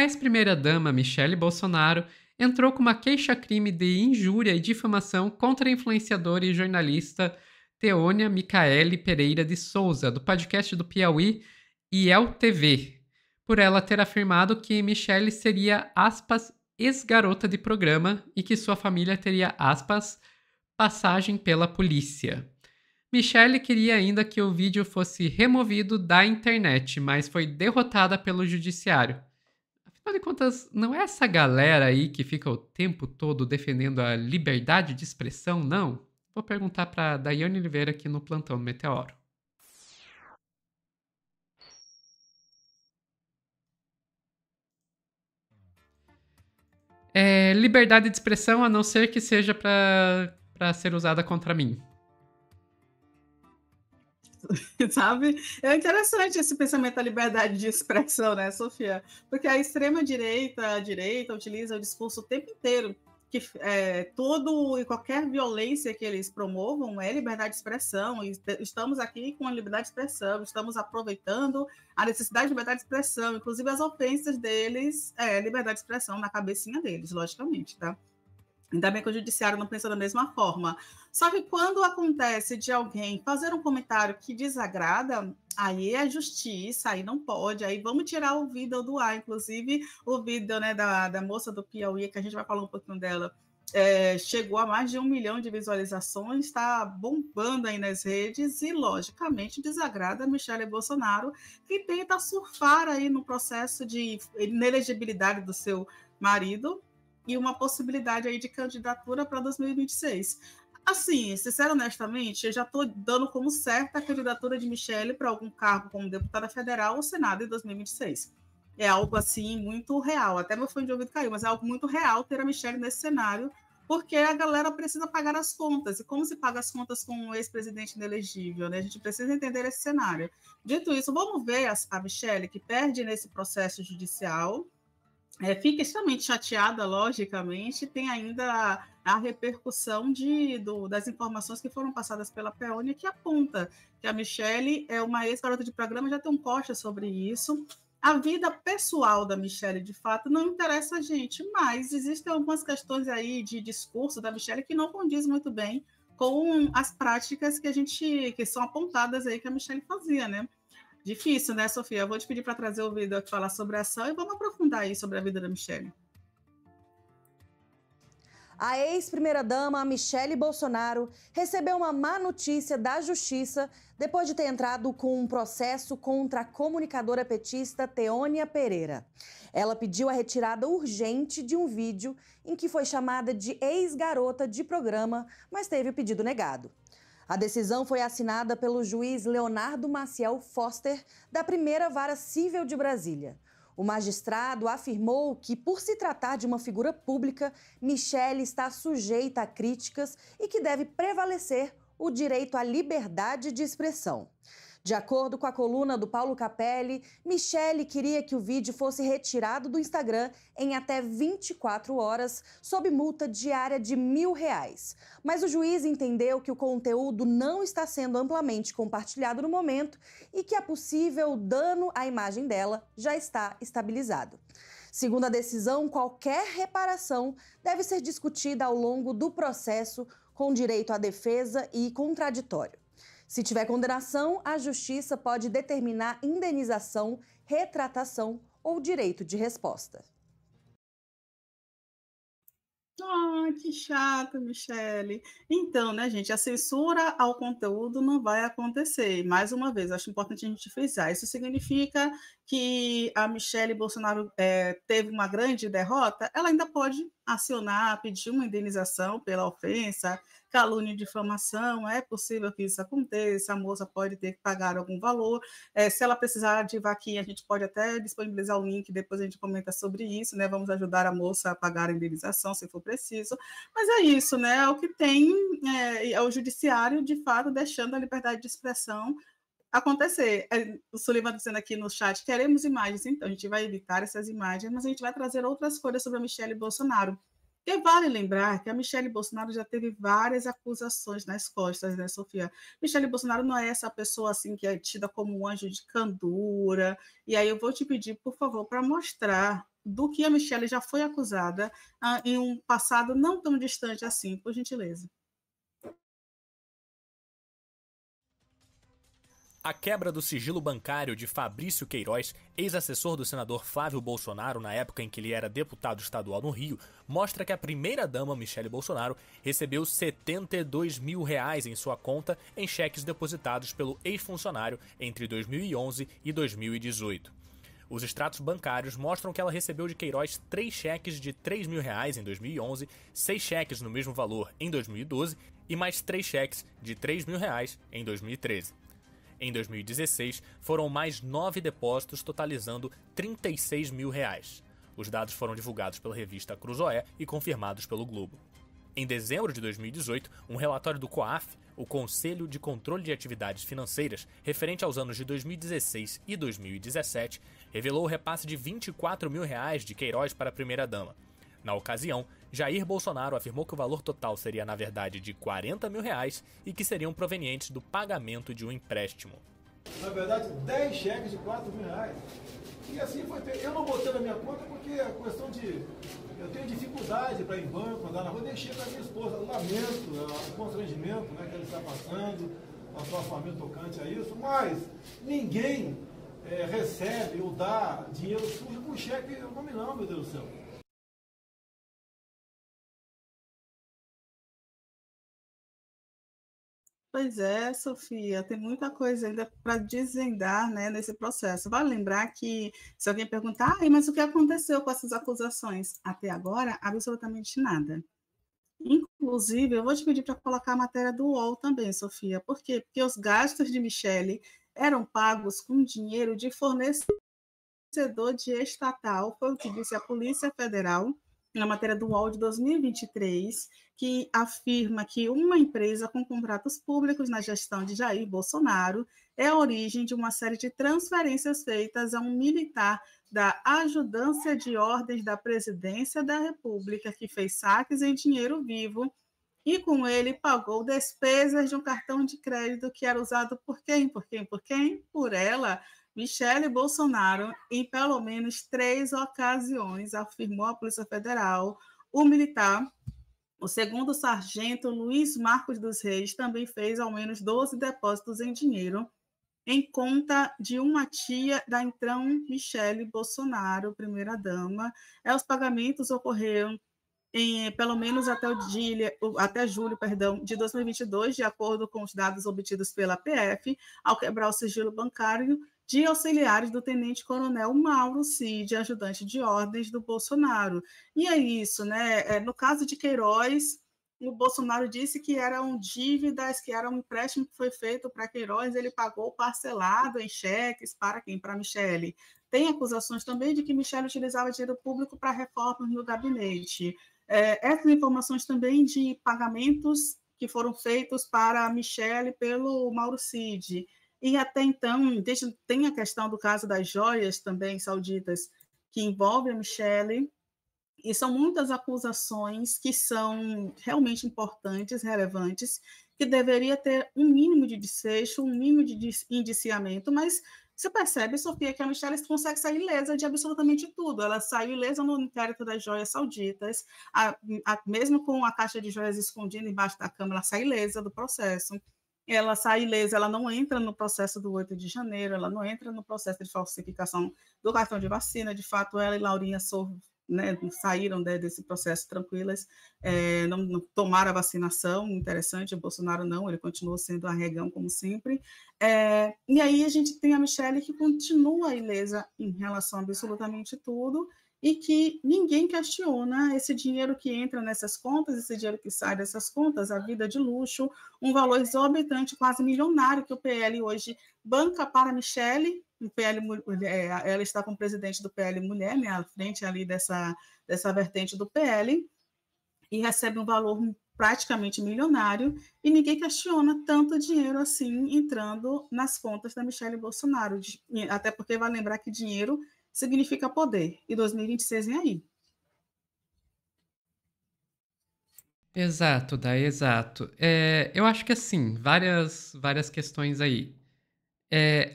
A ex-primeira-dama Michele Bolsonaro entrou com uma queixa-crime de injúria e difamação contra a influenciadora e jornalista Teônia Micaele Pereira de Souza, do podcast do Piauí IEL TV, por ela ter afirmado que Michele seria, aspas, ex-garota de programa e que sua família teria, aspas, passagem pela polícia. Michele queria ainda que o vídeo fosse removido da internet, mas foi derrotada pelo judiciário. Afinal de contas, não é essa galera aí que fica o tempo todo defendendo a liberdade de expressão, não? Vou perguntar para Daiane Oliveira aqui no Plantão do Meteoro. É liberdade de expressão, a não ser que seja para ser usada contra mim. Sabe? É interessante esse pensamento da liberdade de expressão, né, Sofia? Porque a extrema-direita, a direita, utiliza o discurso o tempo inteiro que todo e qualquer violência que eles promovam é liberdade de expressão, e estamos aqui com a liberdade de expressão, estamos aproveitando a necessidade de liberdade de expressão, inclusive as ofensas deles liberdade de expressão na cabecinha deles, logicamente, tá? Ainda bem que o judiciário não pensa da mesma forma. Só que quando acontece de alguém fazer um comentário que desagrada, aí é justiça, aí não pode, aí vamos tirar o vídeo do ar. Inclusive, o vídeo, né, da moça do Piauí, que a gente vai falar um pouquinho dela, chegou a mais de 1 milhão de visualizações, está bombando aí nas redes e, logicamente, desagrada a Michele Bolsonaro, que tenta surfar aí no processo de inelegibilidade do seu marido, e uma possibilidade aí de candidatura para 2026. Assim, sincero, honestamente, eu já estou dando como certa a candidatura de Michele para algum cargo como deputada federal ou Senado em 2026. É algo, assim, muito real. Até meu fone de ouvido caiu, mas é algo muito real ter a Michele nesse cenário, porque a galera precisa pagar as contas. E como se paga as contas com um ex-presidente inelegível, né? A gente precisa entender esse cenário. Dito isso, vamos ver a Michele, que perde nesse processo judicial, fica extremamente chateada, logicamente, tem ainda a repercussão das informações que foram passadas pela Peônia, que aponta que a Michele é uma ex-garota de programa, já tem um post sobre isso. A vida pessoal da Michele, de fato, não interessa a gente, mas existem algumas questões aí de discurso da Michele que não condiz muito bem com as práticas que são apontadas aí que a Michele fazia, né? Difícil, né, Sofia? Eu vou te pedir para trazer o vídeo aqui falar sobre a ação e vamos aprofundar aí sobre a vida da Michele. A ex-primeira-dama Michele Bolsonaro recebeu uma má notícia da Justiça depois de ter entrado com um processo contra a comunicadora petista Teônia Pereira. Ela pediu a retirada urgente de um vídeo em que foi chamada de ex-garota de programa, mas teve o pedido negado. A decisão foi assinada pelo juiz Leonardo Maciel Foster, da Primeira Vara Cível de Brasília. O magistrado afirmou que, por se tratar de uma figura pública, Michele está sujeita a críticas e que deve prevalecer o direito à liberdade de expressão. De acordo com a coluna do Paulo Capelli, Michele queria que o vídeo fosse retirado do Instagram em até 24 horas, sob multa diária de R$ 1.000. Mas o juiz entendeu que o conteúdo não está sendo amplamente compartilhado no momento e que a possível dano à imagem dela já está estabilizado. Segundo a decisão, qualquer reparação deve ser discutida ao longo do processo, com direito à defesa e contraditório. Se tiver condenação, a Justiça pode determinar indenização, retratação ou direito de resposta. Que chato, Michele. Então, né, gente, a censura ao conteúdo não vai acontecer. Mais uma vez, acho importante a gente frisar. Isso significa que a Michele Bolsonaro teve uma grande derrota? Ela ainda pode acionar, pedir uma indenização pela ofensa, calúnia e difamação. É possível que isso aconteça, a moça pode ter que pagar algum valor. Se ela precisar de vaquinha, a gente pode até disponibilizar o link, depois a gente comenta sobre isso, né? Vamos ajudar a moça a pagar a indenização, se for preciso. Mas é isso, né? É o que tem, é o judiciário, de fato, deixando a liberdade de expressão acontecer. O Sullivan dizendo aqui no chat, queremos imagens, então a gente vai evitar essas imagens, mas a gente vai trazer outras coisas sobre a Michele Bolsonaro. Porque vale lembrar que a Michele Bolsonaro já teve várias acusações nas costas, né, Sofia? Michele Bolsonaro não é essa pessoa assim que é tida como um anjo de candura. E aí eu vou te pedir, por favor, para mostrar do que a Michelle já foi acusada em um passado não tão distante assim, por gentileza. A quebra do sigilo bancário de Fabrício Queiroz, ex-assessor do senador Flávio Bolsonaro na época em que ele era deputado estadual no Rio, mostra que a primeira-dama Michelle Bolsonaro recebeu R$72 mil em sua conta em cheques depositados pelo ex-funcionário entre 2011 e 2018. Os extratos bancários mostram que ela recebeu de Queiroz 3 cheques de R$3 mil em 2011, 6 cheques no mesmo valor em 2012 e mais 3 cheques de R$3 mil em 2013. Em 2016, foram mais 9 depósitos, totalizando R$36 mil. Os dados foram divulgados pela revista Cruzoé e confirmados pelo Globo. Em dezembro de 2018, um relatório do COAF, o Conselho de Controle de Atividades Financeiras, referente aos anos de 2016 e 2017, revelou o repasse de R$24 mil de Queiroz para a primeira-dama. Na ocasião, Jair Bolsonaro afirmou que o valor total seria, na verdade, de R$40 mil e que seriam provenientes do pagamento de um empréstimo. Na verdade, 10 cheques de R$4 mil. E assim foi feito. Eu não botei na minha conta porque a questão de... Eu tenho dificuldade para ir em banco, andar na rua, deixei para minha esposa. Lamento o constrangimento, né, que ela está passando, a sua família tocante a isso, mas ninguém recebe ou dá dinheiro sujo com cheque nominal, meu Deus do céu. Pois é, Sofia, tem muita coisa ainda para desvendar, né, nesse processo. Vale lembrar que, se alguém perguntar, mas o que aconteceu com essas acusações? Até agora, absolutamente nada. Inclusive, eu vou te pedir para colocar a matéria do UOL também, Sofia. Por quê? Porque os gastos de Michelle eram pagos com dinheiro de fornecedor de estatal, foi o que disse a Polícia Federal na matéria do UOL de 2023, que afirma que uma empresa com contratos públicos na gestão de Jair Bolsonaro é a origem de uma série de transferências feitas a um militar da Ajudância de Ordens da Presidência da República, que fez saques em dinheiro vivo e com ele pagou despesas de um cartão de crédito que era usado por quem? Por quem? Por quem? Por ela, Michelle Bolsonaro, em pelo menos 3 ocasiões, afirmou a Polícia Federal. O militar, o segundo sargento Luiz Marcos dos Reis, também fez ao menos 12 depósitos em dinheiro em conta de uma tia da então Michelle Bolsonaro, primeira-dama. Os pagamentos ocorreram pelo menos até julho de 2022, de acordo com os dados obtidos pela PF, ao quebrar o sigilo bancário de auxiliares do tenente-coronel Mauro Cid, ajudante de ordens do Bolsonaro. E é isso, né? No caso de Queiroz, o Bolsonaro disse que eram dívidas, que era um empréstimo que foi feito para Queiroz, ele pagou parcelado em cheques para quem? Para Michelle. Tem acusações também de que Michelle utilizava dinheiro público para reformas no gabinete. Essas informações também de pagamentos que foram feitos para a Michelle pelo Mauro Cid. E até então, tem a questão do caso das joias também sauditas, que envolve a Michelle, e são muitas acusações que são realmente importantes, relevantes, que deveria ter um mínimo de desfecho, um mínimo de indiciamento, mas você percebe, Sofia, que a Michelle consegue sair ilesa de absolutamente tudo. Ela saiu ilesa no inquérito das joias sauditas, mesmo com a caixa de joias escondida embaixo da cama, ela sai ilesa do processo. Ela sai ilesa, ela não entra no processo do 8 de janeiro, ela não entra no processo de falsificação do cartão de vacina. De fato, ela e Laurinha saíram desse processo tranquilas, não tomaram a vacinação, interessante, o Bolsonaro não, ele continuou sendo arregão como sempre, e aí a gente tem a Michelle que continua ilesa em relação a absolutamente tudo, e que ninguém questiona esse dinheiro que entra nessas contas, esse dinheiro que sai dessas contas, a vida de luxo, um valor exorbitante, quase milionário, que o PL hoje banca para a Michelle. O PL, ela está como presidente do PL Mulher, né, à frente ali dessa vertente do PL, e recebe um valor praticamente milionário, e ninguém questiona tanto dinheiro assim entrando nas contas da Michelle Bolsonaro, até porque vai lembrar que dinheiro significa poder, e 2026 vem aí. Exato, Dai, exato. Eu acho que assim, várias questões aí.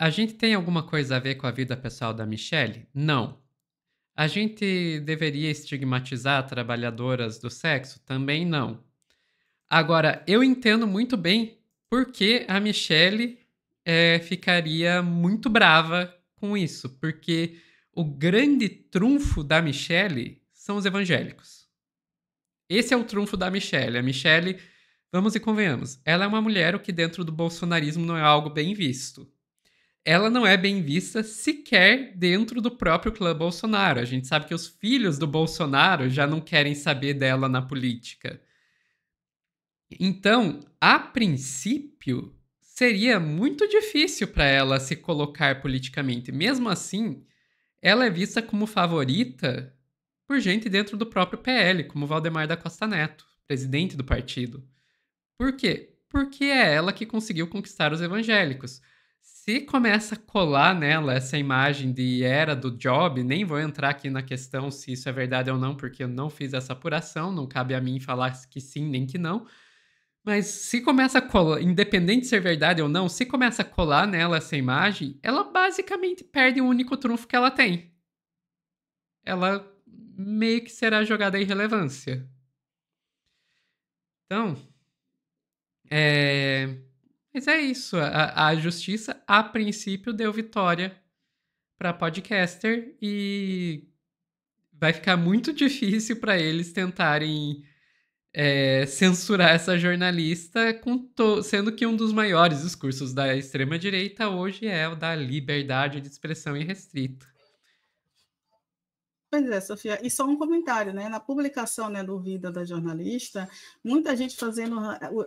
A gente tem alguma coisa a ver com a vida pessoal da Michelle? Não. A gente deveria estigmatizar trabalhadoras do sexo? Também não. Agora, eu entendo muito bem por que a Michelle ficaria muito brava com isso, porque o grande trunfo da Michelle são os evangélicos. Esse é o trunfo da Michelle. A Michelle, vamos e convenhamos, ela é uma mulher o que dentro do bolsonarismo não é algo bem visto. Ela não é bem vista sequer dentro do próprio clã Bolsonaro. A gente sabe que os filhos do Bolsonaro já não querem saber dela na política. Então, a princípio, seria muito difícil para ela se colocar politicamente. Mesmo assim, ela é vista como favorita por gente dentro do próprio PL, como Valdemar da Costa Neto, presidente do partido. Por quê? Porque é ela que conseguiu conquistar os evangélicos. Se começa a colar nela essa imagem de era do job, nem vou entrar aqui na questão se isso é verdade ou não, porque eu não fiz essa apuração, não cabe a mim falar que sim nem que não. Mas se começa a colar, independente de ser verdade ou não, se começa a colar nela essa imagem, ela basicamente perde o único trunfo que ela tem. Ela meio que será jogada à irrelevância. Então, mas é isso. A justiça, a princípio, deu vitória para podcaster e vai ficar muito difícil para eles tentarem censurar essa jornalista, sendo que um dos maiores discursos da extrema-direita hoje é o da liberdade de expressão irrestrita. Pois é, Sofia, e só um comentário, né? Na publicação, né, do vídeo da jornalista, muita gente fazendo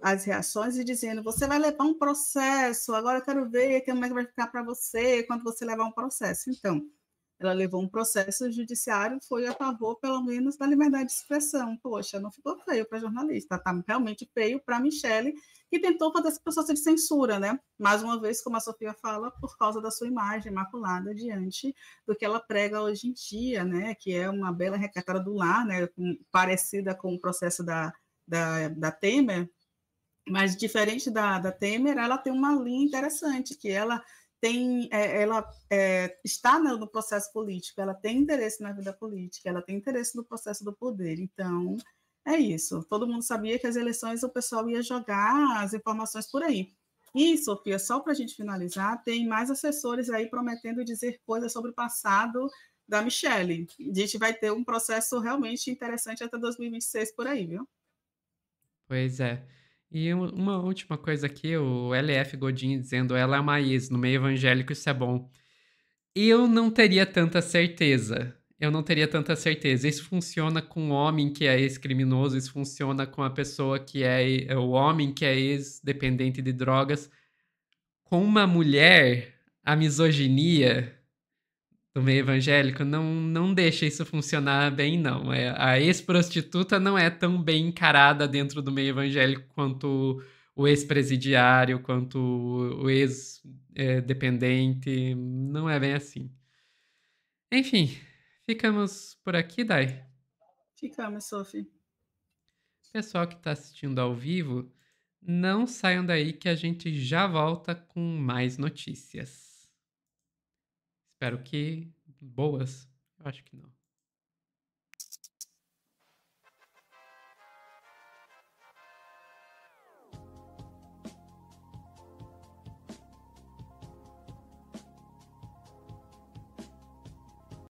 as reações e dizendo: você vai levar um processo, agora eu quero ver como é que vai ficar para você quando você levar um processo. Então, ela levou um processo judiciário, foi a favor, pelo menos, da liberdade de expressão. Poxa, não ficou feio para a jornalista, está realmente feio para a Michelle, que tentou fazer esse processo de censura, né? Mais uma vez, como a Sofia fala, por causa da sua imagem imaculada diante do que ela prega hoje em dia, né? Que é uma bela recatada do lar, né? Parecida com o processo da Temer, mas diferente da Temer, ela tem uma linha interessante, que ela está no processo político, ela tem interesse na vida política, ela tem interesse no processo do poder. Então, é isso. Todo mundo sabia que as eleições o pessoal ia jogar as informações por aí. E, Sofia, só para a gente finalizar, tem mais assessores aí prometendo dizer coisas sobre o passado da Michelle. A gente vai ter um processo realmente interessante até 2026 por aí, viu? Pois é. E uma última coisa aqui, o LF Godinho dizendo ela é uma ex, no meio evangélico isso é bom. Eu não teria tanta certeza. Eu não teria tanta certeza. Isso funciona com o homem que é ex-criminoso, isso funciona com a pessoa que é o homem que é ex-dependente de drogas. Com uma mulher, a misoginia do meio evangélico não deixa isso funcionar bem, não. A ex-prostituta não é tão bem encarada dentro do meio evangélico quanto o ex-presidiário, quanto o ex-dependente. Não é bem assim. Enfim, ficamos por aqui, Dai. Ficamos, Sophie. Pessoal que está assistindo ao vivo, não saiam daí que a gente já volta com mais notícias. Espero que boas. Eu acho que não.